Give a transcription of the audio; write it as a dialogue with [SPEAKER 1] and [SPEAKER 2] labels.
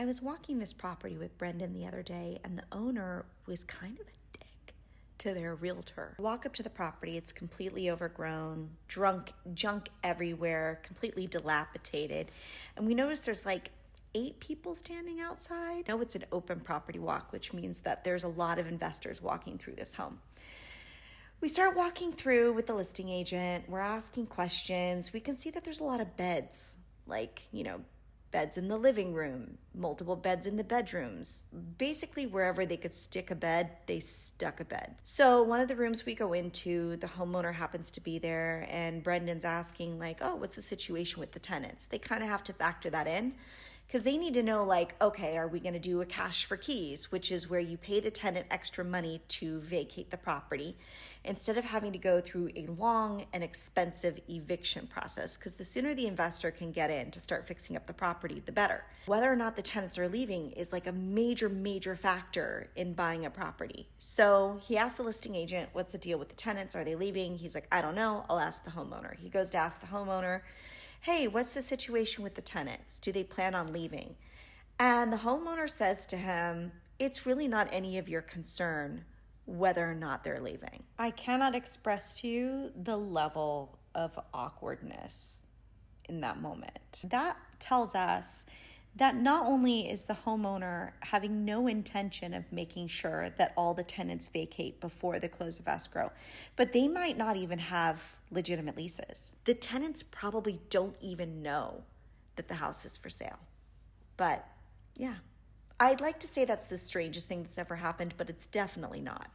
[SPEAKER 1] I was walking this property with Brendan the other day, and the owner was kind of a dick to their realtor. I walk up to the property, it's completely overgrown, junk everywhere, completely dilapidated. And we notice there's like 8 people standing outside. I know it's an open property walk, which means that there's a lot of investors walking through this home. We start walking through with the listing agent. We're asking questions. We can see that there's a lot of beds, like, beds in the living room, multiple beds in the bedrooms. Basically, wherever they could stick a bed, they stuck a bed. So one of the rooms we go into, the homeowner happens to be there, and Brendan's asking like, oh, what's the situation with the tenants? They kind of have to factor that in because they need to know like, okay, are we going to do a cash for keys, which is where you pay the tenant extra money to vacate the property instead of having to go through a long and expensive eviction process, because the sooner the investor can get in to start fixing up the property, the better. Whether or not the tenants are leaving is like a major factor in buying a property. So he asked the listing agent, what's the deal with the tenants? Are they leaving? He's like, I don't know. I'll ask the homeowner. He goes to ask the homeowner, hey, what's the situation with the tenants? Do they plan on leaving? And the homeowner says to him, it's really not any of your concern whether or not they're leaving. I cannot express to you the level of awkwardness in that moment. That tells us that not only is the homeowner having no intention of making sure that all the tenants vacate before the close of escrow, but they might not even have legitimate leases. The tenants probably don't even know that the house is for sale. But yeah, I'd like to say that's the strangest thing that's ever happened, but it's definitely not.